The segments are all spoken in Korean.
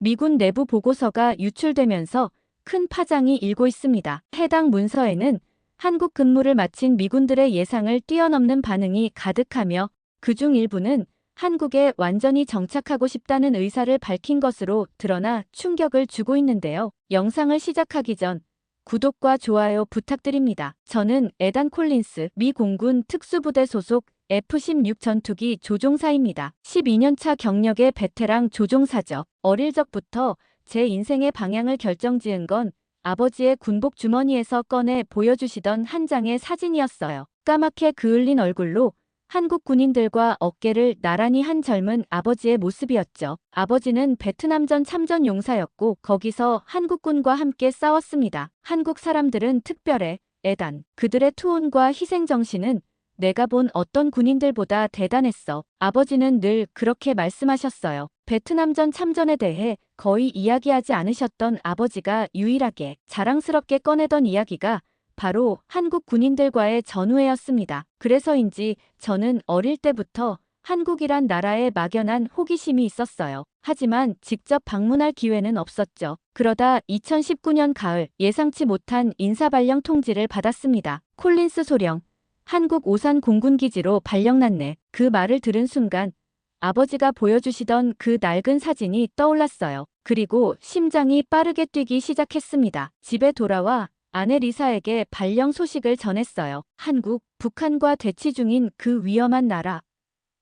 미군 내부 보고서가 유출되면서 큰 파장이 일고 있습니다. 해당 문서에는 한국 근무를 마친 미군들의 예상을 뛰어넘는 반응이 가득하며 그중 일부는 한국에 완전히 정착하고 싶다는 의사를 밝힌 것으로 드러나 충격을 주고 있는데요. 영상을 시작하기 전 구독과 좋아요 부탁드립니다. 저는 에단 콜린스, 미 공군 특수부대 소속 F-16 전투기 조종사입니다. 12년차 경력의 베테랑 조종사죠. 어릴 적부터 제 인생의 방향을 결정지은 건 아버지의 군복 주머니에서 꺼내 보여주시던 한 장의 사진이었어요. 까맣게 그을린 얼굴로 한국 군인들과 어깨를 나란히 한 젊은 아버지의 모습이었죠. 아버지는 베트남전 참전 용사였고 거기서 한국군과 함께 싸웠습니다. 한국 사람들은 특별해, 에단. 그들의 투혼과 희생정신은 내가 본 어떤 군인들보다 대단했어. 아버지는 늘 그렇게 말씀하셨어요. 베트남전 참전에 대해 거의 이야기하지 않으셨던 아버지가 유일하게 자랑스럽게 꺼내던 이야기가 바로 한국 군인들과의 전우회였습니다. 그래서인지 저는 어릴 때부터 한국이란 나라에 막연한 호기심이 있었어요. 하지만 직접 방문할 기회는 없었죠. 그러다 2019년 가을 예상치 못한 인사발령 통지를 받았습니다. 콜린스 소령, 한국 오산 공군기지로 발령났네. 그 말을 들은 순간 아버지가 보여주시던 그 낡은 사진이 떠올랐어요. 그리고 심장이 빠르게 뛰기 시작했습니다. 집에 돌아와 아내 리사에게 발령 소식을 전했어요. 한국, 북한과 대치 중인 그 위험한 나라.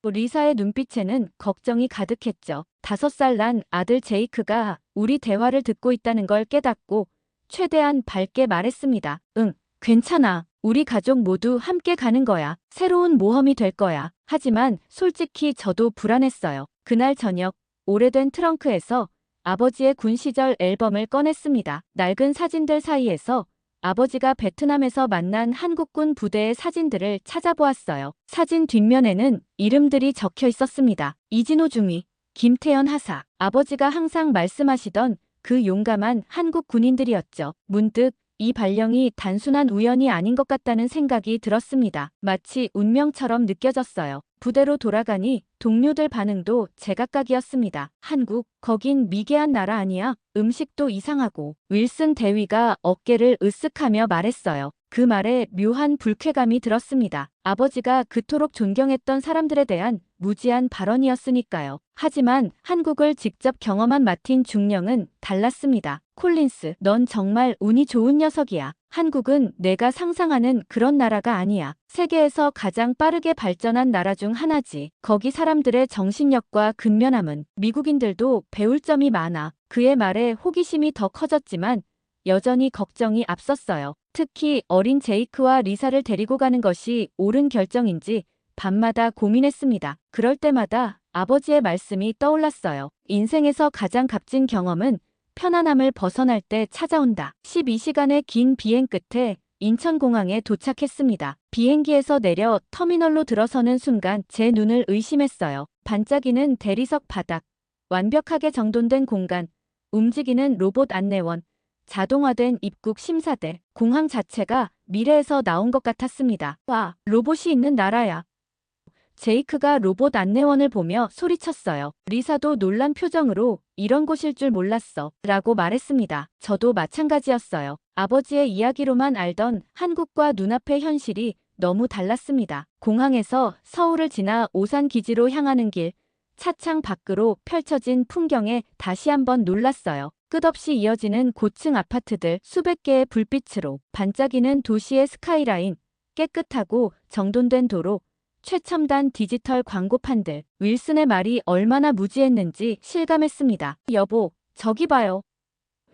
리사의 눈빛에는 걱정이 가득했죠. 5살 난 아들 제이크가 우리 대화를 듣고 있다는 걸 깨닫고 최대한 밝게 말했습니다. 응, 괜찮아. 우리 가족 모두 함께 가는 거야. 새로운 모험이 될 거야. 하지만 솔직히 저도 불안했어요. 그날 저녁 오래된 트렁크에서 아버지의 군 시절 앨범을 꺼냈습니다. 낡은 사진들 사이에서 아버지가 베트남에서 만난 한국군 부대의 사진들을 찾아보았어요. 사진 뒷면에는 이름들이 적혀 있었습니다. 이진호 중위, 김태현 하사. 아버지가 항상 말씀하시던 그 용감한 한국 군인들이었죠. 문득 이 발령이 단순한 우연이 아닌 것 같다는 생각이 들었습니다. 마치 운명처럼 느껴졌어요. 부대로 돌아가니 동료들 반응도 제각각이었습니다. 한국, 거긴 미개한 나라 아니야? 음식도 이상하고. 윌슨 대위가 어깨를 으쓱하며 말했어요. 그 말에 묘한 불쾌감이 들었습니다. 아버지가 그토록 존경했던 사람들에 대한 무지한 발언이었으니까요. 하지만 한국을 직접 경험한 마틴 중령은 달랐습니다. 콜린스, 넌 정말 운이 좋은 녀석이야. 한국은 내가 상상하는 그런 나라가 아니야. 세계에서 가장 빠르게 발전한 나라 중 하나지. 거기 사람들의 정신력과 근면함은 미국인들도 배울 점이 많아. 그의 말에 호기심이 더 커졌지만 여전히 걱정이 앞섰어요. 특히 어린 제이크와 리사를 데리고 가는 것이 옳은 결정인지 밤마다 고민했습니다. 그럴 때마다 아버지의 말씀이 떠올랐어요. 인생에서 가장 값진 경험은 편안함을 벗어날 때 찾아온다. 12시간의 긴 비행 끝에 인천공항에 도착했습니다. 비행기에서 내려 터미널로 들어서는 순간 제 눈을 의심했어요. 반짝이는 대리석 바닥, 완벽하게 정돈된 공간, 움직이는 로봇 안내원, 자동화된 입국 심사대, 공항 자체가 미래에서 나온 것 같았습니다. 와, 로봇이 있는 나라야. 제이크가 로봇 안내원을 보며 소리쳤어요. 리사도 놀란 표정으로 이런 곳일 줄 몰랐어 라고 말했습니다. 저도 마찬가지였어요. 아버지의 이야기로만 알던 한국과 눈앞의 현실이 너무 달랐습니다. 공항에서 서울을 지나 오산 기지로 향하는 길, 차창 밖으로 펼쳐진 풍경에 다시 한번 놀랐어요. 끝없이 이어지는 고층 아파트들, 수백 개의 불빛으로 반짝이는 도시의 스카이라인, 깨끗하고 정돈된 도로, 최첨단 디지털 광고판들. 윌슨의 말이 얼마나 무지했는지 실감했습니다. 여보, 저기 봐요.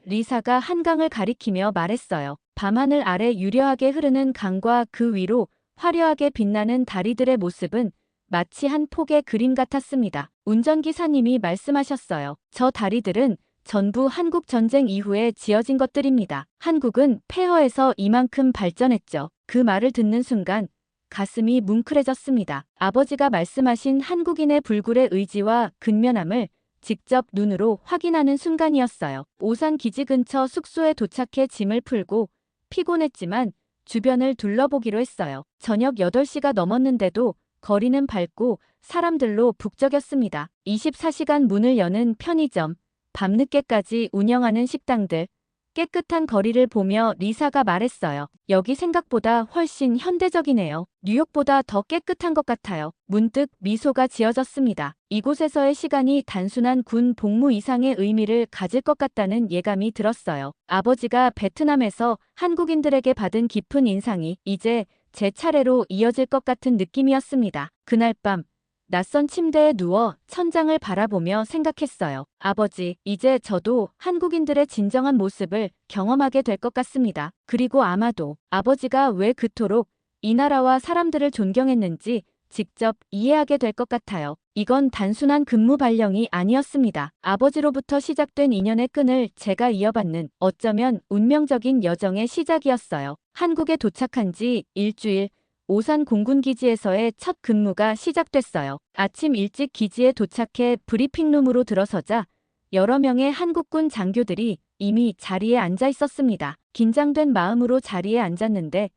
리사가 한강을 가리키며 말했어요. 밤하늘 아래 유려하게 흐르는 강과 그 위로 화려하게 빛나는 다리들의 모습은 마치 한 폭의 그림 같았습니다. 운전기사님이 말씀하셨어요. 저 다리들은 전부 한국 전쟁 이후에 지어진 것들입니다. 한국은 폐허에서 이만큼 발전했죠. 그 말을 듣는 순간 가슴이 뭉클해졌습니다. 아버지가 말씀하신 한국인의 불굴의 의지와 근면함을 직접 눈으로 확인하는 순간이었어요. 오산 기지 근처 숙소에 도착해 짐을 풀고 피곤했지만 주변을 둘러보기로 했어요. 저녁 8시가 넘었는데도 거리는 밝고 사람들로 북적였습니다. 24시간 문을 여는 편의점, 밤늦게까지 운영하는 식당들, 깨끗한 거리를 보며 리사가 말했어요. 여기 생각보다 훨씬 현대적이네요. 뉴욕보다 더 깨끗한 것 같아요. 문득 미소가 지어졌습니다. 이곳에서의 시간이 단순한 군 복무 이상의 의미를 가질 것 같다는 예감이 들었어요. 아버지가 베트남에서 한국인들에게 받은 깊은 인상이 이제 제 차례로 이어질 것 같은 느낌이었습니다. 그날 밤 낯선 침대에 누워 천장을 바라보며 생각했어요. 아버지, 이제 저도 한국인들의 진정한 모습을 경험하게 될 것 같습니다. 그리고 아마도 아버지가 왜 그토록 이 나라와 사람들을 존경했는지 직접 이해하게 될 것 같아요. 이건 단순한 근무 발령이 아니었습니다. 아버지로부터 시작된 인연의 끈을 제가 이어받는 어쩌면 운명적인 여정의 시작이었어요. 한국에 도착한 지 일주일, 오산 공군기지에서의 첫 근무가 시작됐어요. 아침 일찍 기지에 도착해 브리핑룸으로 들어서자 여러 명의 한국군 장교들이 이미 자리에 앉아 있었습니다. 긴장된 마음으로 자리에 앉았는데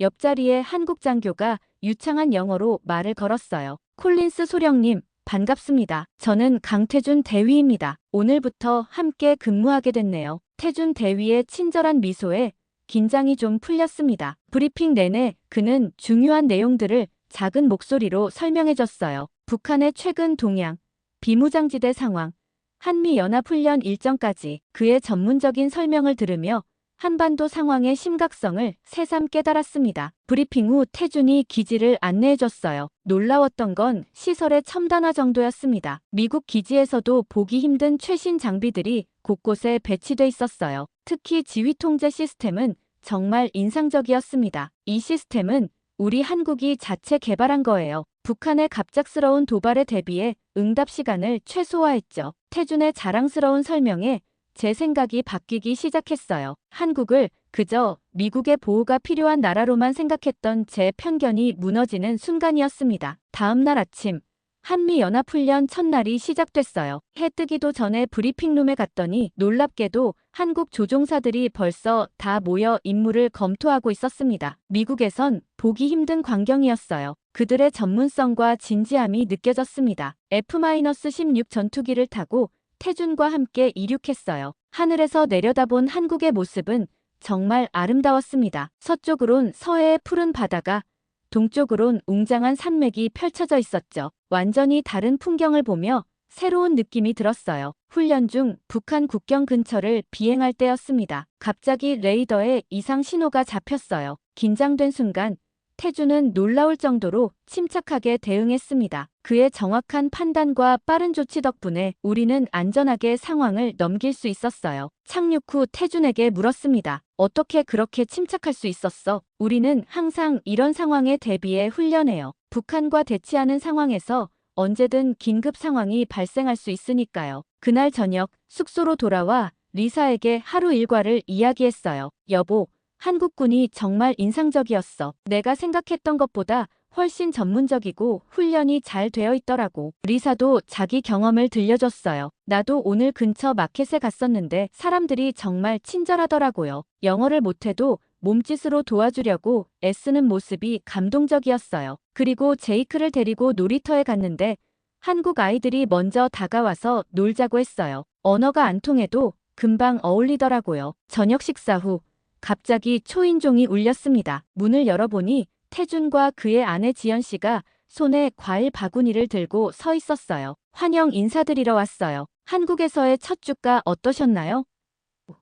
옆자리에 한국 장교가 유창한 영어로 말을 걸었어요. 콜린스 소령님, 반갑습니다. 저는 강태준 대위입니다. 오늘부터 함께 근무하게 됐네요. 태준 대위의 친절한 미소에 긴장이 좀 풀렸습니다. 브리핑 내내 그는 중요한 내용들을 작은 목소리로 설명해줬어요. 북한의 최근 동향, 비무장지대 상황, 한미연합훈련 일정까지 그의 전문적인 설명을 들으며 한반도 상황의 심각성을 새삼 깨달았습니다. 브리핑 후 태준이 기지를 안내해줬어요. 놀라웠던 건 시설의 첨단화 정도였습니다. 미국 기지에서도 보기 힘든 최신 장비들이 곳곳에 배치돼 있었어요. 특히 지휘통제 시스템은 정말 인상적이었습니다. 이 시스템은 우리 한국이 자체 개발한 거예요. 북한의 갑작스러운 도발에 대비해 응답 시간을 최소화했죠. 태준의 자랑스러운 설명에 제 생각이 바뀌기 시작했어요. 한국을 그저 미국의 보호가 필요한 나라로만 생각했던 제 편견이 무너지는 순간이었습니다. 다음 날 아침, 한미연합훈련 첫날이 시작됐어요. 해 뜨기도 전에 브리핑룸에 갔더니 놀랍게도 한국 조종사들이 벌써 다 모여 임무를 검토하고 있었습니다. 미국에선 보기 힘든 광경이었어요. 그들의 전문성과 진지함이 느껴졌습니다. F-16 전투기를 타고 태준과 함께 이륙했어요. 하늘에서 내려다본 한국의 모습은 정말 아름다웠습니다. 서쪽으론 서해의 푸른 바다가, 동쪽으론 웅장한 산맥이 펼쳐져 있었죠. 완전히 다른 풍경을 보며 새로운 느낌이 들었어요. 훈련 중 북한 국경 근처를 비행할 때였습니다. 갑자기 레이더에 이상 신호가 잡혔어요. 긴장된 순간 태준은 놀라울 정도로 침착하게 대응했습니다. 그의 정확한 판단과 빠른 조치 덕분에 우리는 안전하게 상황을 넘길 수 있었어요. 착륙 후 태준에게 물었습니다. 어떻게 그렇게 침착할 수 있었어? 우리는 항상 이런 상황에 대비해 훈련해요. 북한과 대치하는 상황에서 언제든 긴급 상황이 발생할 수 있으니까요. 그날 저녁 숙소로 돌아와 리사에게 하루 일과를 이야기했어요. 여보, 한국군이 정말 인상적이었어. 내가 생각했던 것보다 훨씬 전문적이고 훈련이 잘 되어 있더라고. 리사도 자기 경험을 들려줬어요. 나도 오늘 근처 마켓에 갔었는데 사람들이 정말 친절하더라고요. 영어를 못해도 몸짓으로 도와주려고 애쓰는 모습이 감동적이었어요. 그리고 제이크를 데리고 놀이터에 갔는데 한국 아이들이 먼저 다가와서 놀자고 했어요. 언어가 안 통해도 금방 어울리더라고요. 저녁 식사 후 갑자기 초인종이 울렸습니다. 문을 열어보니 태준과 그의 아내 지연 씨가 손에 과일 바구니를 들고 서 있었어요. 환영 인사드리러 왔어요. 한국에서의 첫 주가 어떠셨나요?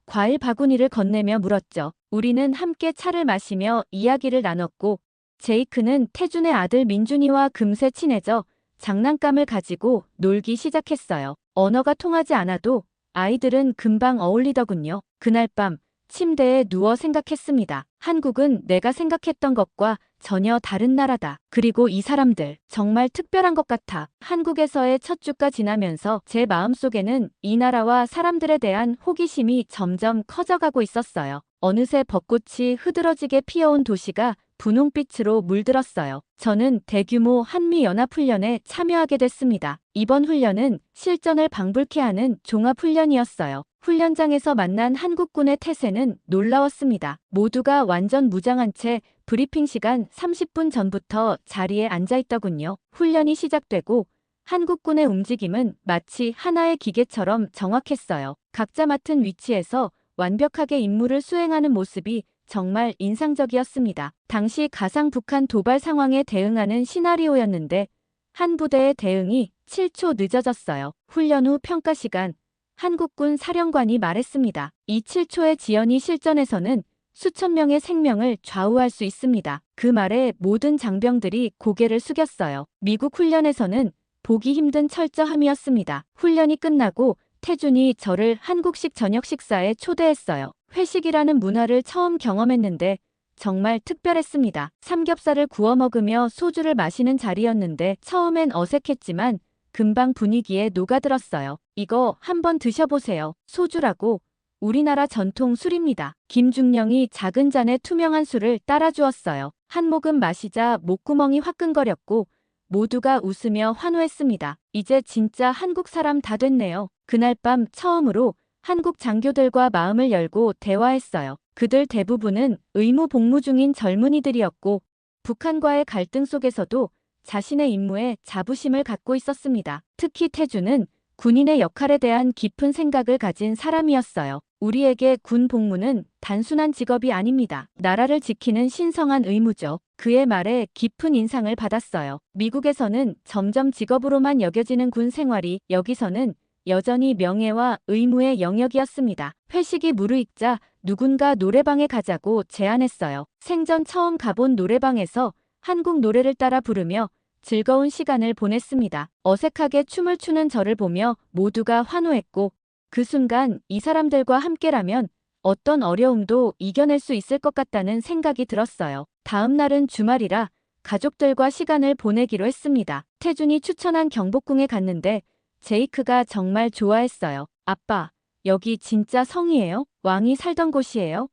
과일 바구니를 건네며 물었죠. 우리는 함께 차를 마시며 이야기를 나눴고 제이크는 태준의 아들 민준이와 금세 친해져 장난감을 가지고 놀기 시작했어요. 언어가 통하지 않아도 아이들은 금방 어울리더군요. 그날 밤 침대에 누워 생각했습니다. 한국은 내가 생각했던 것과 전혀 다른 나라다. 그리고 이 사람들 정말 특별한 것 같아. 한국에서의 첫 주가 지나면서 제 마음속에는 이 나라와 사람들에 대한 호기심이 점점 커져가고 있었어요. 어느새 벚꽃이 흐드러지게 피어온 도시가 분홍빛으로 물들었어요. 저는 대규모 한미연합훈련에 참여하게 됐습니다. 이번 훈련은 실전을 방불케 하는 종합훈련이었어요. 훈련장에서 만난 한국군의 태세는 놀라웠습니다. 모두가 완전 무장한 채 브리핑 시간 30분 전부터 자리에 앉아 있더군요. 훈련이 시작되고 한국군의 움직임은 마치 하나의 기계처럼 정확했어요. 각자 맡은 위치에서 완벽하게 임무를 수행하는 모습이 정말 인상적이었습니다. 당시 가상 북한 도발 상황에 대응하는 시나리오였는데 한 부대의 대응이 7초 늦어졌어요. 훈련 후 평가 시간, 한국군 사령관이 말했습니다. 이 7초의 지연이 실전에서는 수천 명의 생명을 좌우할 수 있습니다. 그 말에 모든 장병들이 고개를 숙였어요. 미국 훈련에서는 보기 힘든 철저함이었습니다. 훈련이 끝나고 태준이 저를 한국식 저녁 식사에 초대했어요. 회식이라는 문화를 처음 경험했는데 정말 특별했습니다. 삼겹살을 구워 먹으며 소주를 마시는 자리였는데 처음엔 어색했지만 금방 분위기에 녹아들었어요. 이거 한번 드셔보세요. 소주라고 우리나라 전통 술입니다. 김중령이 작은 잔에 투명한 술을 따라주었어요. 한 모금 마시자 목구멍이 화끈거렸고 모두가 웃으며 환호했습니다. 이제 진짜 한국 사람 다 됐네요. 그날 밤 처음으로 한국 장교들과 마음을 열고 대화했어요. 그들 대부분은 의무 복무 중인 젊은이들이었고 북한과의 갈등 속에서도 자신의 임무에 자부심을 갖고 있었습니다. 특히 태준은 군인의 역할에 대한 깊은 생각을 가진 사람이었어요. 우리에게 군 복무는 단순한 직업이 아닙니다. 나라를 지키는 신성한 의무죠. 그의 말에 깊은 인상을 받았어요. 미국에서는 점점 직업으로만 여겨지는 군 생활이 여기서는 여전히 명예와 의무의 영역이었습니다. 회식이 무르익자 누군가 노래방에 가자고 제안했어요. 생전 처음 가본 노래방에서 한국 노래를 따라 부르며 즐거운 시간을 보냈습니다. 어색하게 춤을 추는 저를 보며 모두가 환호했고 그 순간 이 사람들과 함께라면 어떤 어려움도 이겨낼 수 있을 것 같다는 생각이 들었어요. 다음 날은 주말이라 가족들과 시간을 보내기로 했습니다. 태준이 추천한 경복궁에 갔는데 제이크가 정말 좋아했어요. 아빠, 여기 진짜 성이에요? 왕이 살던 곳이에요?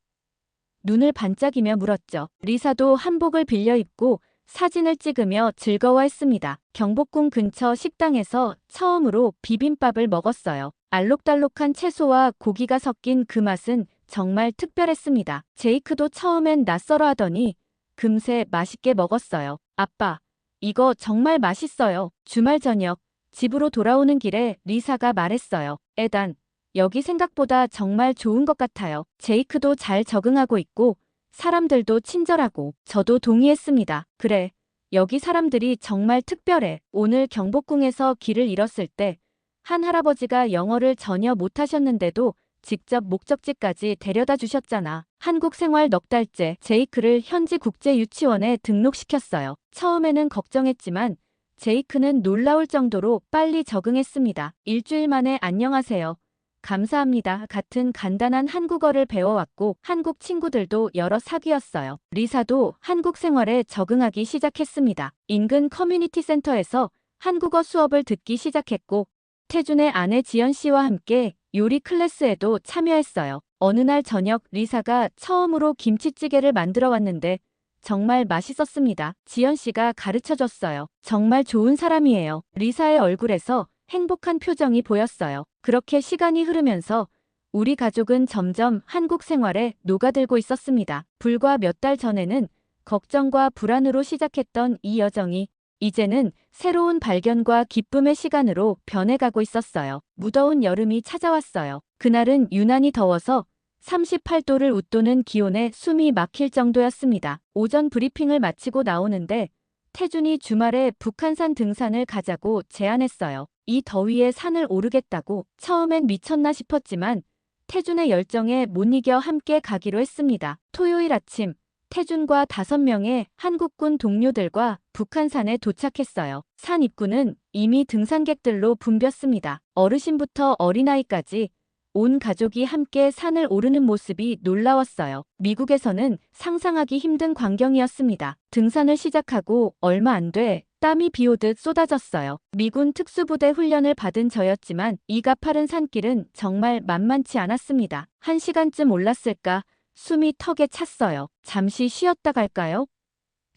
눈을 반짝이며 물었죠. 리사도 한복을 빌려 입고 사진을 찍으며 즐거워했습니다. 경복궁 근처 식당에서 처음으로 비빔밥을 먹었어요. 알록달록한 채소와 고기가 섞인 그 맛은 정말 특별했습니다. 제이크도 처음엔 낯설어 하더니 금세 맛있게 먹었어요. 아빠, 이거 정말 맛있어요. 주말 저녁 집으로 돌아오는 길에 리사가 말했어요. 에단, 여기 생각보다 정말 좋은 것 같아요. 제이크도 잘 적응하고 있고 사람들도 친절하고 저도 동의했습니다. 그래, 여기 사람들이 정말 특별해. 오늘 경복궁에서 길을 잃었을 때 한 할아버지가 영어를 전혀 못하셨는데도 직접 목적지까지 데려다 주셨잖아. 한국 생활 넉 달째 제이크를 현지 국제 유치원에 등록시켰어요. 처음에는 걱정했지만 제이크는 놀라울 정도로 빨리 적응했습니다. 일주일 만에 안녕하세요, 감사합니다 같은 간단한 한국어를 배워왔고 한국 친구들도 여러 사귀었어요. 리사도 한국 생활에 적응하기 시작했습니다. 인근 커뮤니티 센터에서 한국어 수업을 듣기 시작했고 태준의 아내 지연 씨와 함께 요리 클래스에도 참여했어요. 어느 날 저녁 리사가 처음으로 김치찌개를 만들어 왔는데 정말 맛있었습니다. 지연 씨가 가르쳐줬어요. 정말 좋은 사람이에요. 리사의 얼굴에서 행복한 표정이 보였어요. 그렇게 시간이 흐르면서 우리 가족은 점점 한국 생활에 녹아들고 있었습니다. 불과 몇 달 전에는 걱정과 불안으로 시작했던 이 여정이 이제는 새로운 발견과 기쁨의 시간으로 변해가고 있었어요. 무더운 여름이 찾아왔어요. 그날은 유난히 더워서 38도를 웃도는 기온에 숨이 막힐 정도였습니다. 오전 브리핑을 마치고 나오는데 태준이 주말에 북한산 등산을 가자고 제안했어요. 이 더위에 산을 오르겠다고. 처음엔 미쳤나 싶었지만 태준의 열정에 못 이겨 함께 가기로 했습니다. 토요일 아침 태준과 5명의 한국군 동료들과 북한산에 도착했어요. 산 입구는 이미 등산객들로 붐볐습니다. 어르신부터 어린아이까지 온 가족이 함께 산을 오르는 모습이 놀라웠어요. 미국에서는 상상하기 힘든 광경이었습니다. 등산을 시작하고 얼마 안 돼 땀이 비오듯 쏟아졌어요. 미군 특수부대 훈련을 받은 저였지만 이 가파른 산길은 정말 만만치 않았습니다. 1시간쯤 올랐을까 숨이 턱에 찼어요. 잠시 쉬었다 갈까요?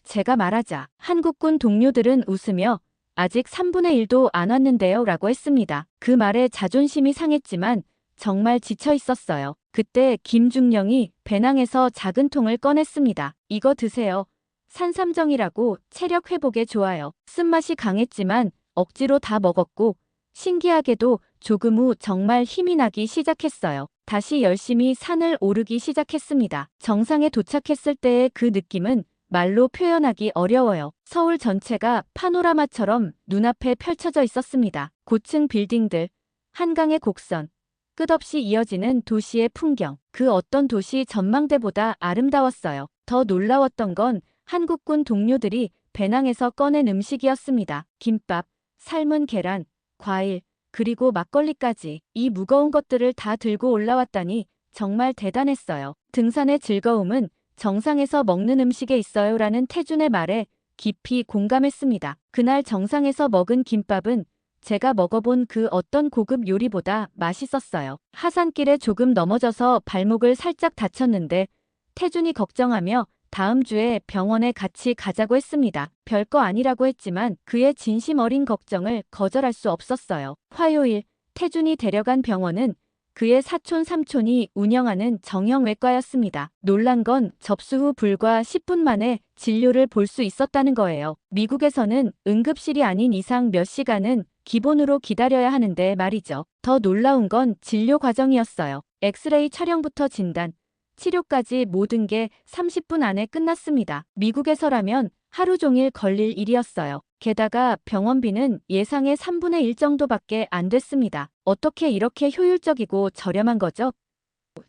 제가 말하자 한국군 동료들은 웃으며 아직 3분의 1도 안 왔는데요 라고 했습니다. 그 말에 자존심이 상했지만 정말 지쳐 있었어요. 그때 김중령이 배낭에서 작은 통을 꺼냈습니다. 이거 드세요. 산삼정이라고 체력 회복에 좋아요. 쓴맛이 강했지만 억지로 다 먹었고 신기하게도 조금 후 정말 힘이 나기 시작했어요. 다시 열심히 산을 오르기 시작했습니다. 정상에 도착했을 때의 그 느낌은 말로 표현하기 어려워요. 서울 전체가 파노라마처럼 눈앞에 펼쳐져 있었습니다. 고층 빌딩들, 한강의 곡선, 끝없이 이어지는 도시의 풍경. 그 어떤 도시 전망대보다 아름다웠어요. 더 놀라웠던 건 한국군 동료들이 배낭에서 꺼낸 음식이었습니다. 김밥, 삶은 계란, 과일, 그리고 막걸리까지. 이 무거운 것들을 다 들고 올라왔다니 정말 대단했어요. 등산의 즐거움은 정상에서 먹는 음식에 있어요라는 태준의 말에 깊이 공감했습니다. 그날 정상에서 먹은 김밥은 제가 먹어본 그 어떤 고급 요리보다 맛있었어요. 하산길에 조금 넘어져서 발목을 살짝 다쳤는데 태준이 걱정하며 다음 주에 병원에 같이 가자고 했습니다. 별거 아니라고 했지만 그의 진심 어린 걱정을 거절할 수 없었어요. 화요일, 태준이 데려간 병원은 그의 사촌 삼촌이 운영하는 정형외과였습니다. 놀란 건 접수 후 불과 10분 만에 진료를 볼 수 있었다는 거예요. 미국에서는 응급실이 아닌 이상 몇 시간은 기본으로 기다려야 하는데 말이죠. 더 놀라운 건 진료 과정이었어요. 엑스레이 촬영부터 진단, 치료까지 모든 게 30분 안에 끝났습니다. 미국에서라면 하루 종일 걸릴 일이었어요. 게다가 병원비는 예상의 3분의 1 정도밖에 안 됐습니다. 어떻게 이렇게 효율적이고 저렴한 거죠?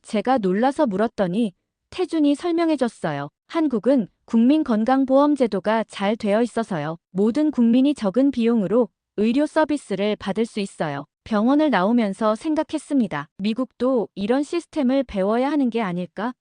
제가 놀라서 물었더니 태준이 설명해줬어요. 한국은 국민건강보험제도가 잘 되어 있어서요. 모든 국민이 적은 비용으로 의료 서비스를 받을 수 있어요. 병원을 나오면서 생각했습니다. 미국도 이런 시스템을 배워야 하는 게 아닐까?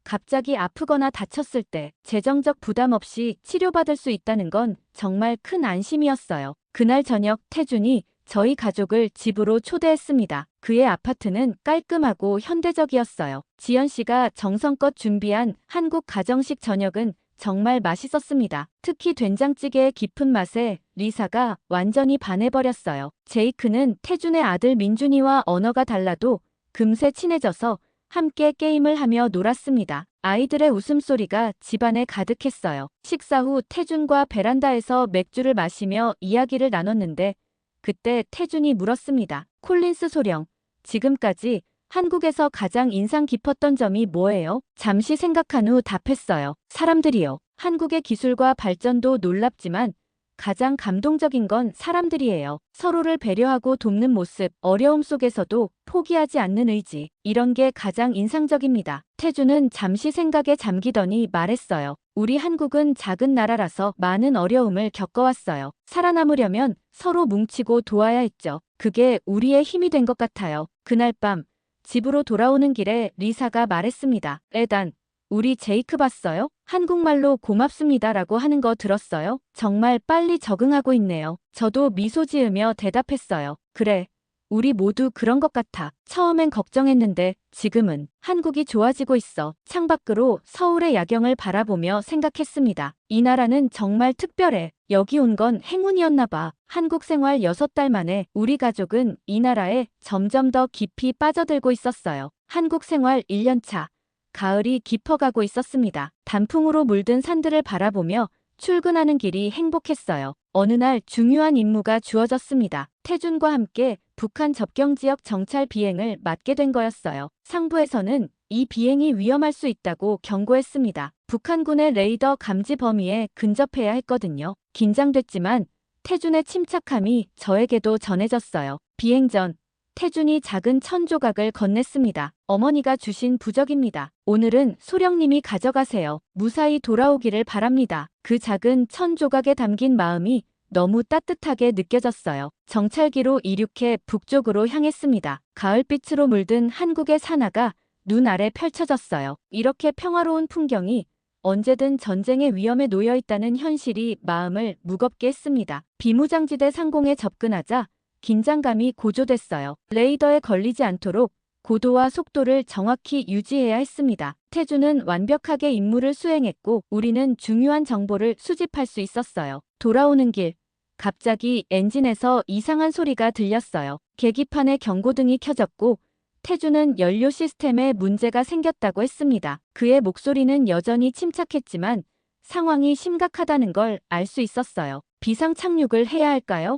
갑자기 아프거나 다쳤을 때 재정적 부담 없이 치료받을 수 있다는 건 정말 큰 안심이었어요. 그날 저녁 태준이 저희 가족을 집으로 초대했습니다. 그의 아파트는 깔끔하고 현대적이었어요. 지연 씨가 정성껏 준비한 한국 가정식 저녁은 정말 맛있었습니다. 특히 된장찌개의 깊은 맛에 리사가 완전히 반해버렸어요. 제이크는 태준의 아들 민준이와 언어가 달라도 금세 친해져서 함께 게임을 하며 놀았습니다. 아이들의 웃음소리가 집안에 가득했어요. 식사 후 태준과 베란다에서 맥주를 마시며 이야기를 나눴는데 그때 태준이 물었습니다. 콜린스 소령, 지금까지 한국에서 가장 인상 깊었던 점이 뭐예요? 잠시 생각한 후 답했어요. 사람들이요. 한국의 기술과 발전도 놀랍지만 가장 감동적인 건 사람들이에요. 서로를 배려하고 돕는 모습, 어려움 속에서도 포기하지 않는 의지. 이런 게 가장 인상적입니다. 태준은 잠시 생각에 잠기더니 말했어요. 우리 한국은 작은 나라라서 많은 어려움을 겪어왔어요. 살아남으려면 서로 뭉치고 도와야 했죠. 그게 우리의 힘이 된 것 같아요. 그날 밤 집으로 돌아오는 길에 리사가 말했습니다. 에단, 우리 제이크 봤어요? 한국말로 고맙습니다라고 하는 거 들었어요? 정말 빨리 적응하고 있네요. 저도 미소 지으며 대답했어요. 그래, 우리 모두 그런 것 같아. 처음엔 걱정했는데 지금은 한국이 좋아지고 있어. 창밖으로 서울의 야경을 바라보며 생각했습니다. 이 나라는 정말 특별해. 여기 온 건 행운이었나 봐. 한국 생활 6달 만에 우리 가족은 이 나라에 점점 더 깊이 빠져들고 있었어요. 한국 생활 1년 차. 가을이 깊어가고 있었습니다. 단풍으로 물든 산들을 바라보며 출근하는 길이 행복했어요. 어느 날 중요한 임무가 주어졌습니다. 태준과 함께 북한 접경지역 정찰 비행을 맡게 된 거였어요. 상부에서는 이 비행이 위험할 수 있다고 경고했습니다. 북한군의 레이더 감지 범위에 근접해야 했거든요. 긴장됐지만 태준의 침착함이 저에게도 전해졌어요. 비행 전 태준이 작은 천 조각을 건넸습니다. 어머니가 주신 부적입니다. 오늘은 소령님이 가져가세요. 무사히 돌아오기를 바랍니다. 그 작은 천 조각에 담긴 마음이 너무 따뜻하게 느껴졌어요. 정찰기로 이륙해 북쪽으로 향했습니다. 가을빛으로 물든 한국의 산하가 눈 아래 펼쳐졌어요. 이렇게 평화로운 풍경이 언제든 전쟁의 위험에 놓여 있다는 현실이 마음을 무겁게 했습니다. 비무장지대 상공에 접근하자 긴장감이 고조됐어요. 레이더에 걸리지 않도록 고도와 속도를 정확히 유지해야 했습니다. 태준은 완벽하게 임무를 수행했고 우리는 중요한 정보를 수집할 수 있었어요. 돌아오는 길, 갑자기 엔진에서 이상한 소리가 들렸어요. 계기판에 경고등이 켜졌고 태준은 연료 시스템에 문제가 생겼다고 했습니다. 그의 목소리는 여전히 침착했지만 상황이 심각하다는 걸 알 수 있었어요. 비상 착륙을 해야 할까요?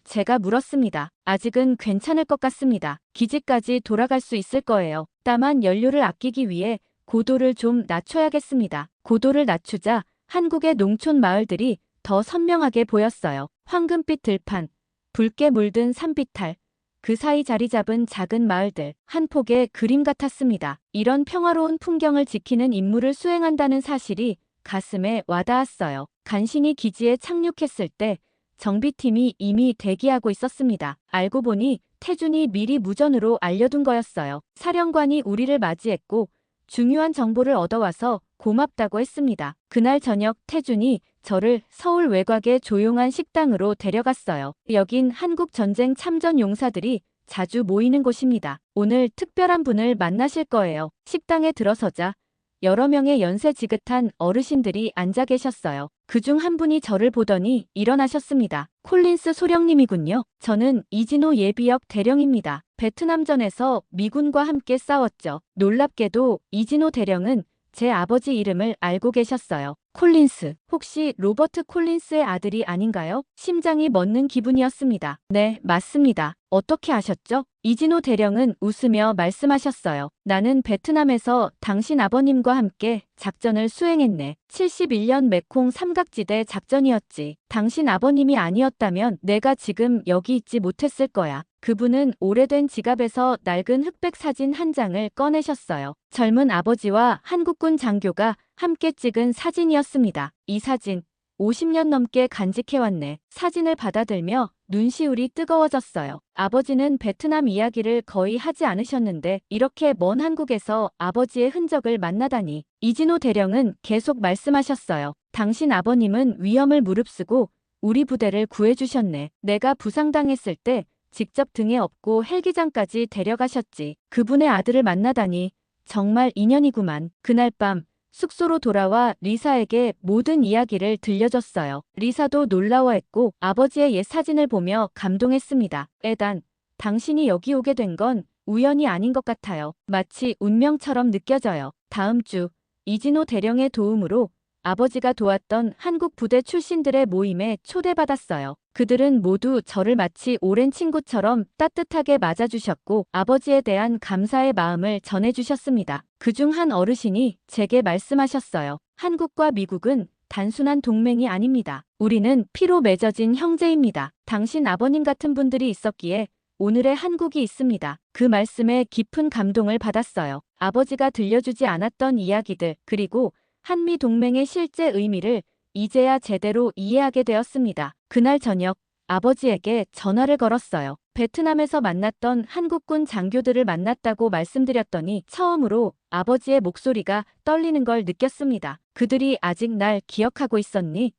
제가 물었습니다. 아직은 괜찮을 것 같습니다. 기지까지 돌아갈 수 있을 거예요. 다만 연료를 아끼기 위해 고도를 좀 낮춰야겠습니다. 고도를 낮추자 한국의 농촌 마을들이 더 선명하게 보였어요. 황금빛 들판, 붉게 물든 산비탈, 그 사이 자리 잡은 작은 마을들, 한 폭의 그림 같았습니다. 이런 평화로운 풍경을 지키는 임무를 수행한다는 사실이 가슴에 와닿았어요. 간신히 기지에 착륙했을 때 정비팀이 이미 대기하고 있었습니다. 알고 보니 태준이 미리 무전으로 알려둔 거였어요. 사령관이 우리를 맞이했고 중요한 정보를 얻어와서 고맙다고 했습니다. 그날 저녁 태준이 저를 서울 외곽의 조용한 식당으로 데려갔어요. 여긴 한국 전쟁 참전 용사들이 자주 모이는 곳입니다. 오늘 특별한 분을 만나실 거예요. 식당에 들어서자 여러 명의 연세 지긋한 어르신들이 앉아 계셨어요. 그중 한 분이 저를 보더니 일어나셨습니다. 콜린스 소령님이군요. 저는 이진호 예비역 대령입니다. 베트남전에서 미군과 함께 싸웠죠. 놀랍게도 이진호 대령은 제 아버지 이름을 알고 계셨어요. 콜린스, 혹시 로버트 콜린스의 아들이 아닌가요? 심장이 멎는 기분이었습니다. 네, 맞습니다. 어떻게 아셨죠? 이진호 대령은 웃으며 말씀하셨어요. 나는 베트남에서 당신 아버님과 함께 작전을 수행했네. 71년 메콩 삼각지대 작전이었지. 당신 아버님이 아니었다면 내가 지금 여기 있지 못했을 거야. 그분은 오래된 지갑에서 낡은 흑백 사진 한 장을 꺼내셨어요. 젊은 아버지와 한국군 장교가 함께 찍은 사진이었습니다. 이 사진 50년 넘게 간직해왔네. 사진을 받아들며 눈시울이 뜨거워졌어요. 아버지는 베트남 이야기를 거의 하지 않으셨는데 이렇게 먼 한국에서 아버지의 흔적을 만나다니. 이진호 대령은 계속 말씀하셨어요. 당신 아버님은 위험을 무릅쓰고 우리 부대를 구해주셨네. 내가 부상당했을 때 직접 등에 업고 헬기장까지 데려가셨지. 그분의 아들을 만나다니 정말 인연이구만. 그날 밤 숙소로 돌아와 리사에게 모든 이야기를 들려줬어요. 리사도 놀라워했고 아버지의 옛 사진을 보며 감동했습니다. 에단, 당신이 여기 오게 된 건 우연이 아닌 것 같아요. 마치 운명처럼 느껴져요. 다음 주 이진호 대령의 도움으로 아버지가 도왔던 한국 부대 출신들의 모임에 초대받았어요. 그들은 모두 저를 마치 오랜 친구처럼 따뜻하게 맞아주셨고 아버지에 대한 감사의 마음을 전해주셨습니다. 그중 한 어르신이 제게 말씀하셨어요. 한국과 미국은 단순한 동맹이 아닙니다. 우리는 피로 맺어진 형제입니다. 당신 아버님 같은 분들이 있었기에 오늘의 한국이 있습니다. 그 말씀에 깊은 감동을 받았어요. 아버지가 들려주지 않았던 이야기들, 그리고 한미 동맹의 실제 의미를 이제야 제대로 이해하게 되었습니다. 그날 저녁 아버지에게 전화를 걸었어요. 베트남에서 만났던 한국군 장교들을 만났다고 말씀드렸더니 처음으로 아버지의 목소리가 떨리는 걸 느꼈습니다. 그들이 아직 날 기억하고 있었니?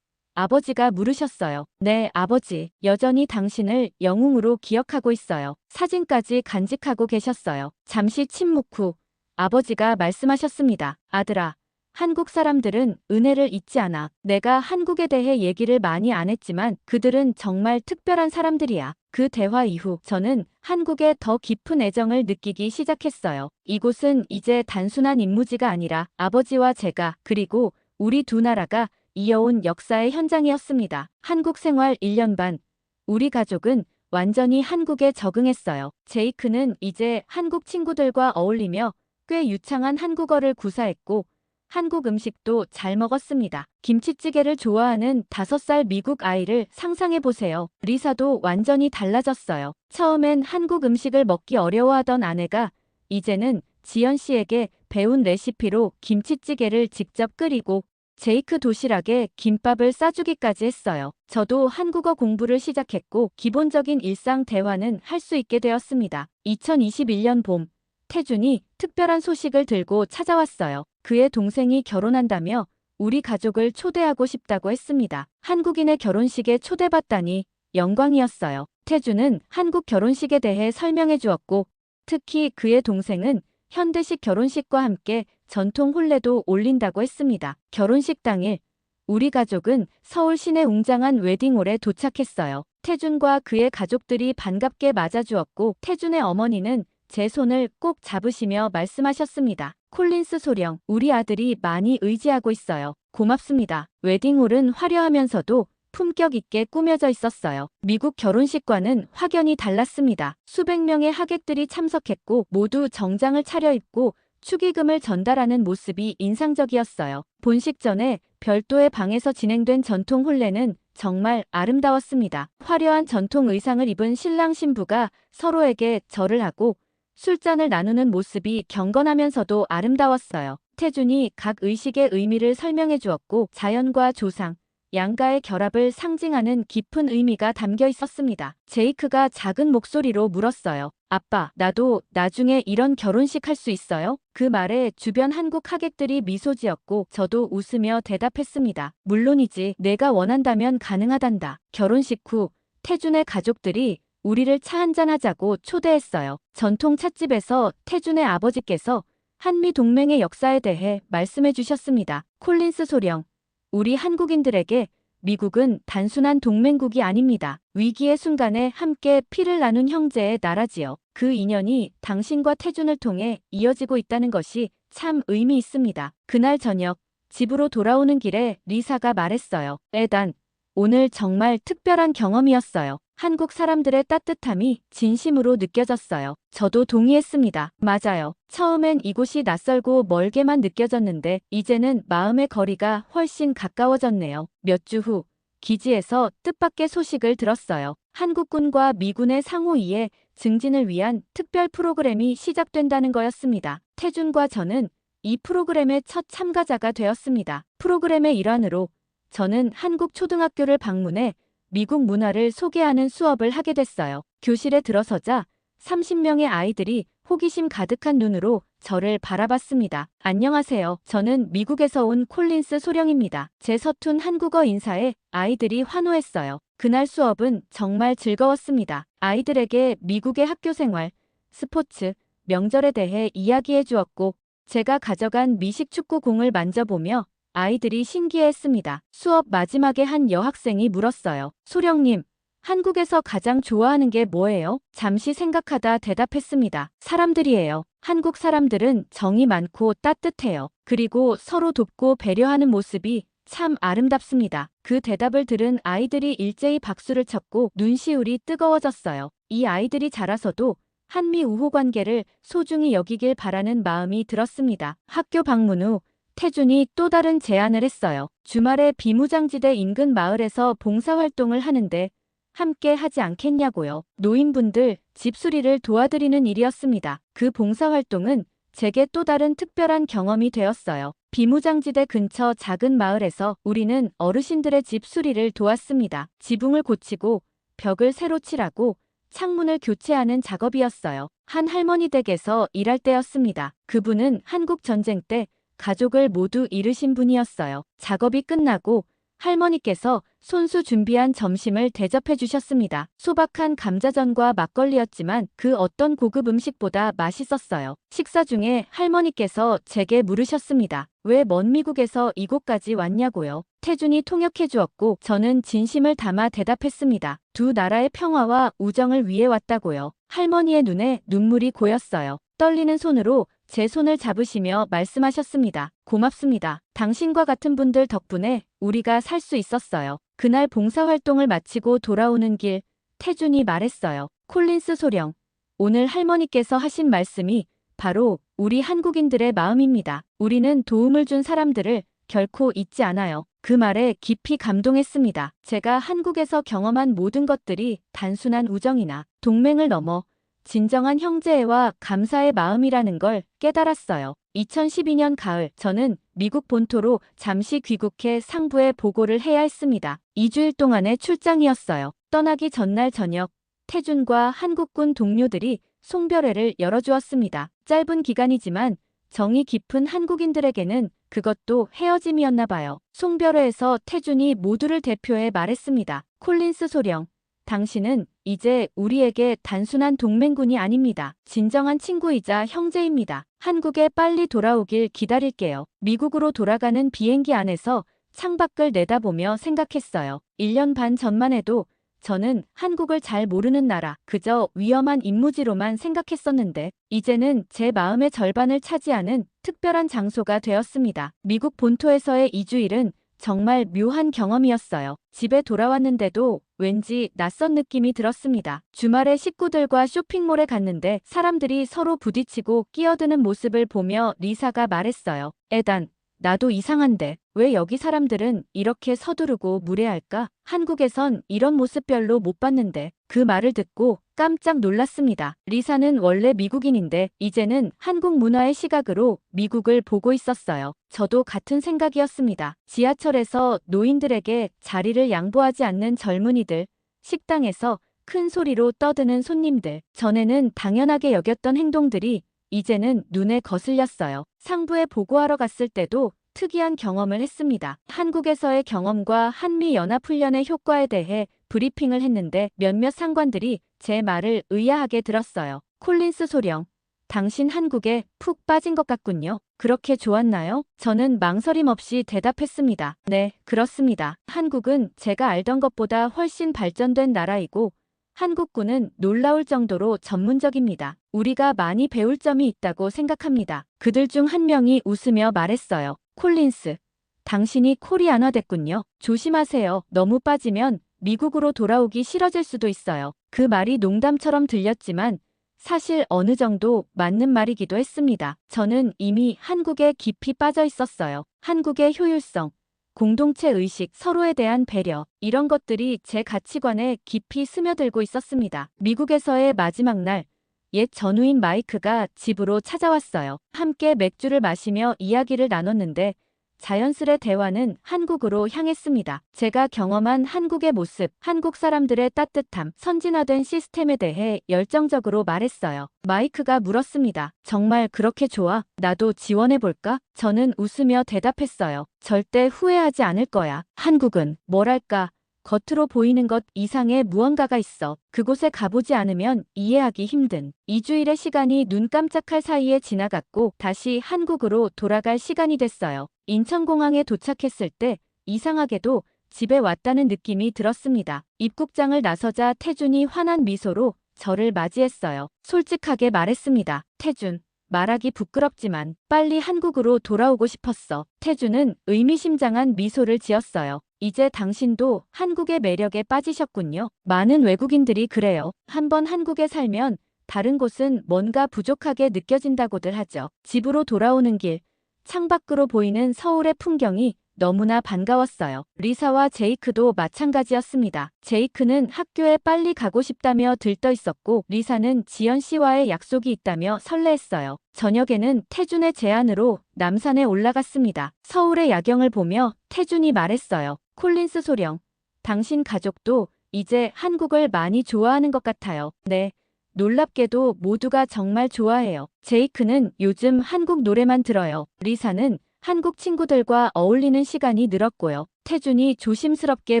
아버지가 물으셨어요. 네, 아버지. 여전히 당신을 영웅으로 기억하고 있어요. 사진까지 간직하고 계셨어요. 잠시 침묵 후 아버지가 말씀하셨습니다. 아들아. 한국 사람들은 은혜를 잊지 않아. 내가 한국에 대해 얘기를 많이 안 했지만 그들은 정말 특별한 사람들이야. 그 대화 이후 저는 한국에 더 깊은 애정을 느끼기 시작했어요. 이곳은 이제 단순한 임무지가 아니라 아버지와 제가 그리고 우리 두 나라가 이어온 역사의 현장이었습니다. 한국 생활 1년 반. 우리 가족은 완전히 한국에 적응했어요. 제이크는 이제 한국 친구들과 어울리며 꽤 유창한 한국어를 구사했고 한국 음식도 잘 먹었습니다. 김치찌개를 좋아하는 5살 미국 아이를 상상해보세요. 리사도 완전히 달라졌어요. 처음엔 한국 음식을 먹기 어려워하던 아내가 이제는 지연 씨에게 배운 레시피로 김치찌개를 직접 끓이고 제이크 도시락에 김밥을 싸주기까지 했어요. 저도 한국어 공부를 시작했고 기본적인 일상 대화는 할 수 있게 되었습니다. 2021년 봄, 태준이 특별한 소식을 들고 찾아왔어요. 그의 동생이 결혼한다며 우리 가족을 초대하고 싶다고 했습니다. 한국인의 결혼식에 초대받다니 영광이었어요. 태준은 한국 결혼식에 대해 설명해 주었고 특히 그의 동생은 현대식 결혼식과 함께 전통 혼례도 올린다고 했습니다. 결혼식 당일 우리 가족은 서울 시내 웅장한 웨딩홀에 도착했어요. 태준과 그의 가족들이 반갑게 맞아주었고 태준의 어머니는 제 손을 꼭 잡으시며 말씀하셨습니다. 콜린스 소령, 우리 아들이 많이 의지하고 있어요. 고맙습니다. 웨딩홀은 화려하면서도 품격 있게 꾸며져 있었어요. 미국 결혼식과는 확연히 달랐습니다. 수백 명의 하객들이 참석했고 모두 정장을 차려입고 축의금을 전달하는 모습이 인상적이었어요. 본식 전에 별도의 방에서 진행된 전통 혼례는 정말 아름다웠습니다. 화려한 전통 의상을 입은 신랑 신부가 서로에게 절을 하고 술잔을 나누는 모습이 경건하면서도 아름다웠어요. 태준이 각 의식의 의미를 설명해 주었고 자연과 조상, 양가의 결합을 상징하는 깊은 의미가 담겨 있었습니다. 제이크가 작은 목소리로 물었어요. 아빠, 나도 나중에 이런 결혼식 할 수 있어요? 그 말에 주변 한국 하객들이 미소 지었고 저도 웃으며 대답했습니다. 물론이지, 내가 원한다면 가능하단다. 결혼식 후 태준의 가족들이 우리를 차 한잔하자고 초대했어요. 전통 찻집에서 태준의 아버지께서 한미 동맹의 역사에 대해 말씀해 주셨습니다. 콜린스 소령, 우리 한국인들에게 미국은 단순한 동맹국이 아닙니다. 위기의 순간에 함께 피를 나눈 형제의 나라지요. 그 인연이 당신과 태준을 통해 이어지고 있다는 것이 참 의미 있습니다. 그날 저녁 집으로 돌아오는 길에 리사가 말했어요. 에단, 오늘 정말 특별한 경험이었어요. 한국 사람들의 따뜻함이 진심으로 느껴졌어요. 저도 동의했습니다. 맞아요. 처음엔 이곳이 낯설고 멀게만 느껴졌는데 이제는 마음의 거리가 훨씬 가까워졌네요. 몇 주 후 기지에서 뜻밖의 소식을 들었어요. 한국군과 미군의 상호 이해 증진을 위한 특별 프로그램이 시작된다는 거였습니다. 태준과 저는 이 프로그램의 첫 참가자가 되었습니다. 프로그램의 일환으로 저는 한국 초등학교를 방문해 미국 문화를 소개하는 수업을 하게 됐어요. 교실에 들어서자 30명의 아이들이 호기심 가득한 눈으로 저를 바라봤습니다. 안녕하세요. 저는 미국에서 온 콜린스 소령입니다. 제 서툰 한국어 인사에 아이들이 환호했어요. 그날 수업은 정말 즐거웠습니다. 아이들에게 미국의 학교 생활, 스포츠, 명절에 대해 이야기해 주었고 제가 가져간 미식 축구공을 만져보며 아이들이 신기해했습니다. 수업 마지막에 한 여학생이 물었어요. 소령님, 한국에서 가장 좋아하는 게 뭐예요? 잠시 생각하다 대답했습니다. 사람들이에요. 한국 사람들은 정이 많고 따뜻해요. 그리고 서로 돕고 배려하는 모습이 참 아름답습니다. 그 대답을 들은 아이들이 일제히 박수를 쳤고 눈시울이 뜨거워졌어요. 이 아이들이 자라서도 한미 우호 관계를 소중히 여기길 바라는 마음이 들었습니다. 학교 방문 후 태준이 또 다른 제안을 했어요. 주말에 비무장지대 인근 마을에서 봉사활동을 하는데 함께 하지 않겠냐고요. 노인분들 집 수리를 도와드리는 일이었습니다. 그 봉사활동은 제게 또 다른 특별한 경험이 되었어요. 비무장지대 근처 작은 마을에서 우리는 어르신들의 집 수리를 도왔습니다. 지붕을 고치고 벽을 새로 칠하고 창문을 교체하는 작업이었어요. 한 할머니 댁에서 일할 때였습니다. 그분은 한국 전쟁 때 가족을 모두 잃으신 분이었어요. 작업이 끝나고 할머니께서 손수 준비한 점심을 대접해 주셨습니다. 소박한 감자전과 막걸리였지만 그 어떤 고급 음식보다 맛있었어요. 식사 중에 할머니께서 제게 물으셨습니다. 왜 먼 미국에서 이곳까지 왔냐고요. 태준이 통역해 주었고 저는 진심을 담아 대답했습니다. 두 나라의 평화와 우정을 위해 왔다고요. 할머니의 눈에 눈물이 고였어요. 떨리는 손으로 제 손을 잡으시며 말씀하셨습니다. 고맙습니다. 당신과 같은 분들 덕분에 우리가 살 수 있었어요. 그날 봉사활동을 마치고 돌아오는 길 태준이 말했어요. 콜린스 소령, 오늘 할머니께서 하신 말씀이 바로 우리 한국인들의 마음입니다. 우리는 도움을 준 사람들을 결코 잊지 않아요. 그 말에 깊이 감동했습니다. 제가 한국에서 경험한 모든 것들이 단순한 우정이나 동맹을 넘어 진정한 형제애와 감사의 마음이라는 걸 깨달았어요. 2012년 가을, 저는 미국 본토로 잠시 귀국해 상부에 보고를 해야 했습니다. 2주일 동안의 출장이었어요. 떠나기 전날 저녁, 태준과 한국군 동료들이 송별회를 열어주었습니다. 짧은 기간이지만 정이 깊은 한국인들에게는 그것도 헤어짐이었나 봐요. 송별회에서 태준이 모두를 대표해 말했습니다. 콜린스 소령, 당신은 이제 우리에게 단순한 동맹군이 아닙니다. 진정한 친구이자 형제입니다. 한국에 빨리 돌아오길 기다릴게요. 미국으로 돌아가는 비행기 안에서 창밖을 내다보며 생각했어요. 1년 반 전만 해도 저는 한국을 잘 모르는 나라, 그저 위험한 임무지로만 생각했었는데 이제는 제 마음의 절반을 차지하는 특별한 장소가 되었습니다. 미국 본토에서의 2주일은 정말 묘한 경험이었어요. 집에 돌아왔는데도 왠지 낯선 느낌이 들었습니다. 주말에 식구들과 쇼핑몰에 갔는데 사람들이 서로 부딪히고 끼어드는 모습을 보며 리사가 말했어요. 에단, 나도 이상한데 왜 여기 사람들은 이렇게 서두르고 무례할까? 한국에선 이런 모습 별로 못 봤는데. 그 말을 듣고 깜짝 놀랐습니다. 리사는 원래 미국인인데 이제는 한국 문화의 시각으로 미국을 보고 있었어요. 저도 같은 생각이었습니다. 지하철에서 노인들에게 자리를 양보하지 않는 젊은이들, 식당에서 큰 소리로 떠드는 손님들, 전에는 당연하게 여겼던 행동들이 이제는 눈에 거슬렸어요. 상부에 보고하러 갔을 때도 특이한 경험을 했습니다. 한국에서의 경험과 한미연합훈련의 효과에 대해 브리핑을 했는데 몇몇 상관들이 제 말을 의아하게 들었어요. 콜린스 소령, 당신 한국에 푹 빠진 것 같군요. 그렇게 좋았나요? 저는 망설임 없이 대답했습니다. 네, 그렇습니다. 한국은 제가 알던 것보다 훨씬 발전된 나라이고 한국군은 놀라울 정도로 전문적입니다. 우리가 많이 배울 점이 있다고 생각합니다. 그들 중 한 명이 웃으며 말했어요. 콜린스, 당신이 코리안화 됐군요. 조심하세요. 너무 빠지면 미국으로 돌아오기 싫어질 수도 있어요. 그 말이 농담처럼 들렸지만 사실 어느 정도 맞는 말이기도 했습니다. 저는 이미 한국에 깊이 빠져 있었어요. 한국의 효율성, 공동체 의식, 서로에 대한 배려, 이런 것들이 제 가치관에 깊이 스며들고 있었습니다. 미국에서의 마지막 날, 옛 전우인 마이크가 집으로 찾아왔어요. 함께 맥주를 마시며 이야기를 나눴는데 자연스레 대화는 한국으로 향했습니다. 제가 경험한 한국의 모습, 한국 사람들의 따뜻함, 선진화된 시스템에 대해 열정적으로 말했어요. 마이크가 물었습니다. 정말 그렇게 좋아? 나도 지원해볼까? 저는 웃으며 대답했어요. 절대 후회하지 않을 거야. 한국은 뭐랄까, 겉으로 보이는 것 이상의 무언가가 있어. 그곳에 가보지 않으면 이해하기 힘든. 2주일의 시간이 눈 깜짝할 사이에 지나갔고 다시 한국으로 돌아갈 시간이 됐어요. 인천공항에 도착했을 때 이상하게도 집에 왔다는 느낌이 들었습니다. 입국장을 나서자 태준이 환한 미소로 저를 맞이했어요. 솔직하게 말했습니다. 태준, 말하기 부끄럽지만 빨리 한국으로 돌아오고 싶었어. 태준은 의미심장한 미소를 지었어요. 이제 당신도 한국의 매력에 빠지셨군요. 많은 외국인들이 그래요. 한번 한국에 살면 다른 곳은 뭔가 부족하게 느껴진다고들 하죠. 집으로 돌아오는 길, 창밖으로 보이는 서울의 풍경이 너무나 반가웠어요. 리사와 제이크도 마찬가지였습니다. 제이크는 학교에 빨리 가고 싶다며 들떠 있었고 리사는 지연 씨와의 약속이 있다며 설레했어요. 저녁에는 태준의 제안으로 남산에 올라갔습니다. 서울의 야경을 보며 태준이 말했어요. 콜린스 소령, 당신 가족도 이제 한국을 많이 좋아하는 것 같아요. 네. 놀랍게도 모두가 정말 좋아해요. 제이크는 요즘 한국 노래만 들어요. 리사는 한국 친구들과 어울리는 시간이 늘었고요. 태준이 조심스럽게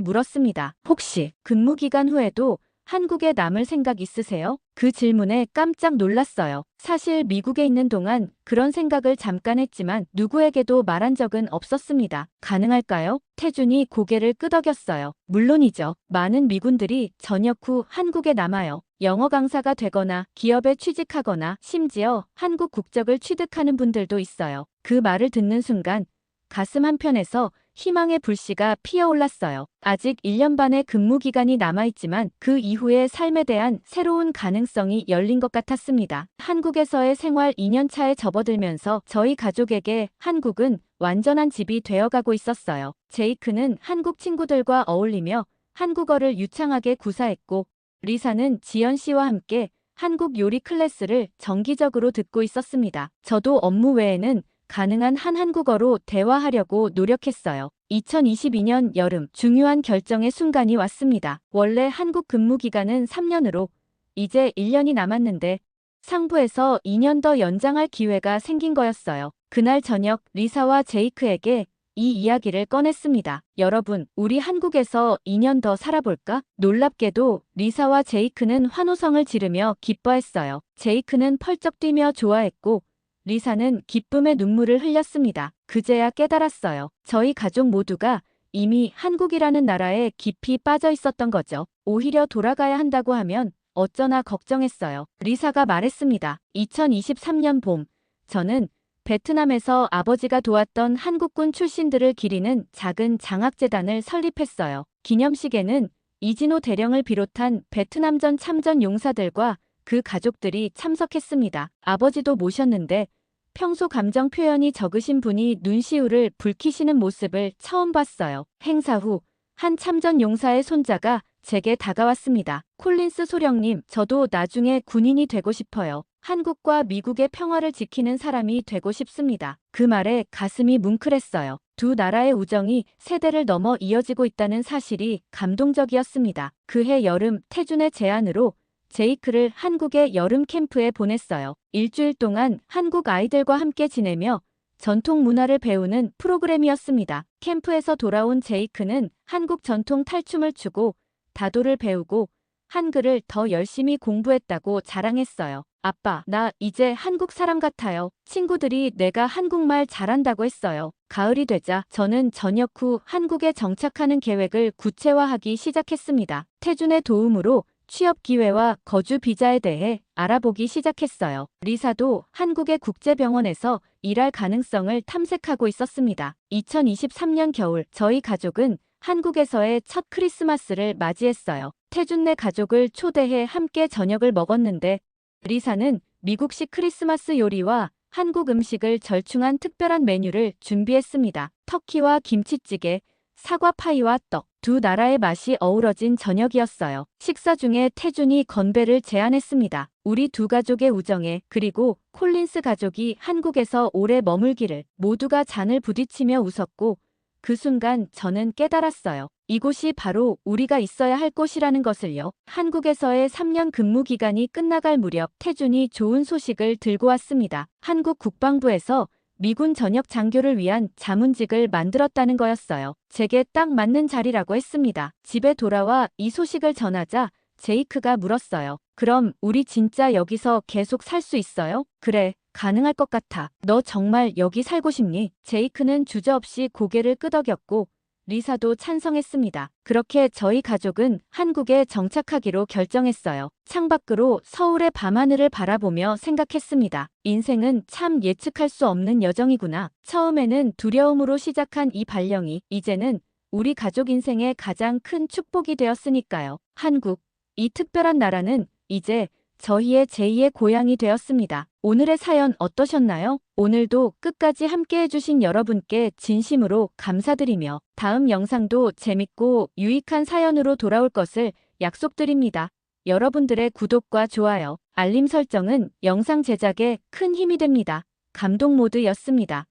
물었습니다. 혹시 근무 기간 후에도 한국에 남을 생각 있으세요? 그 질문에 깜짝 놀랐어요. 사실 미국에 있는 동안 그런 생각을 잠깐 했지만 누구에게도 말한 적은 없었습니다. 가능할까요? 태준이 고개를 끄덕였어요. 물론이죠. 많은 미군들이 전역 후 한국에 남아요. 영어 강사가 되거나 기업에 취직하거나 심지어 한국 국적을 취득하는 분들도 있어요. 그 말을 듣는 순간 가슴 한편에서 희망의 불씨가 피어올랐어요. 아직 1년 반의 근무 기간이 남아있지만 그 이후의 삶에 대한 새로운 가능성이 열린 것 같았습니다. 한국에서의 생활 2년 차에 접어들면서 저희 가족에게 한국은 완전한 집이 되어가고 있었어요. 제이크는 한국 친구들과 어울리며 한국어를 유창하게 구사했고 리사는 지연 씨와 함께 한국 요리 클래스를 정기적으로 듣고 있었습니다. 저도 업무 외에는 가능한 한 한국어로 대화하려고 노력했어요. 2022년 여름 중요한 결정의 순간이 왔습니다. 원래 한국 근무 기간은 3년으로 이제 1년이 남았는데 상부에서 2년 더 연장할 기회가 생긴 거였어요. 그날 저녁 리사와 제이크에게 이 이야기를 꺼냈습니다. 여러분, 우리 한국에서 2년 더 살아볼까? 놀랍게도 리사와 제이크는 환호성을 지르며 기뻐했어요. 제이크는 펄쩍 뛰며 좋아했고 리사는 기쁨의 눈물을 흘렸습니다. 그제야 깨달았어요. 저희 가족 모두가 이미 한국이라는 나라에 깊이 빠져 있었던 거죠. 오히려 돌아가야 한다고 하면 어쩌나 걱정했어요. 리사가 말했습니다. 2023년 봄, 저는 베트남에서 아버지가 도왔던 한국군 출신들을 기리는 작은 장학재단을 설립했어요. 기념식에는 이진호 대령을 비롯한 베트남전 참전 용사들과 그 가족들이 참석했습니다. 아버지도 모셨는데 평소 감정 표현이 적으신 분이 눈시울을 붉히시는 모습을 처음 봤어요. 행사 후 한 참전 용사의 손자가 제게 다가왔습니다. 콜린스 소령님, 저도 나중에 군인이 되고 싶어요. 한국과 미국의 평화를 지키는 사람이 되고 싶습니다. 그 말에 가슴이 뭉클했어요. 두 나라의 우정이 세대를 넘어 이어지고 있다는 사실이 감동적이었습니다. 그해 여름 태준의 제안으로 제이크를 한국의 여름 캠프에 보냈어요. 일주일 동안 한국 아이들과 함께 지내며 전통 문화를 배우는 프로그램이었습니다. 캠프에서 돌아온 제이크는 한국 전통 탈춤을 추고 다도를 배우고 한글을 더 열심히 공부했다고 자랑했어요. 아빠, 나 이제 한국 사람 같아요. 친구들이 내가 한국말 잘한다고 했어요. 가을이 되자 저는 전역 후 한국에 정착하는 계획을 구체화하기 시작했습니다. 태준의 도움으로 취업 기회와 거주 비자에 대해 알아보기 시작했어요. 리사도 한국의 국제병원에서 일할 가능성을 탐색하고 있었습니다. 2023년 겨울 저희 가족은 한국에서의 첫 크리스마스를 맞이했어요. 태준네 가족을 초대해 함께 저녁을 먹었는데 리사는 미국식 크리스마스 요리와 한국 음식을 절충한 특별한 메뉴를 준비했습니다. 터키와 김치찌개, 사과파이와 떡, 두 나라의 맛이 어우러진 저녁이었어요. 식사 중에 태준이 건배를 제안했습니다. 우리 두 가족의 우정에, 그리고 콜린스 가족이 한국에서 오래 머물기를. 모두가 잔을 부딪히며 웃었고 그 순간 저는 깨달았어요. 이곳이 바로 우리가 있어야 할 곳이라는 것을요. 한국에서의 3년 근무 기간이 끝나갈 무렵 태준이 좋은 소식을 들고 왔습니다. 한국 국방부에서 미군 전역 장교를 위한 자문직을 만들었다는 거였어요. 제게 딱 맞는 자리라고 했습니다. 집에 돌아와 이 소식을 전하자 제이크가 물었어요. 그럼 우리 진짜 여기서 계속 살 수 있어요? 그래, 가능할 것 같아. 너 정말 여기 살고 싶니? 제이크는 주저없이 고개를 끄덕였고 리사도 찬성했습니다. 그렇게 저희 가족은 한국에 정착하기로 결정했어요. 창밖으로 서울의 밤하늘을 바라보며 생각했습니다. 인생은 참 예측할 수 없는 여정이구나. 처음에는 두려움으로 시작한 이 발령이 이제는 우리 가족 인생의 가장 큰 축복이 되었으니까요. 한국, 이 특별한 나라는 이제 저희의 제2의 고향이 되었습니다. 오늘의 사연 어떠셨나요? 오늘도 끝까지 함께 해주신 여러분께 진심으로 감사드리며 다음 영상도 재밌고 유익한 사연으로 돌아올 것을 약속드립니다. 여러분들의 구독과 좋아요, 알림 설정은 영상 제작에 큰 힘이 됩니다. 감동 모드였습니다.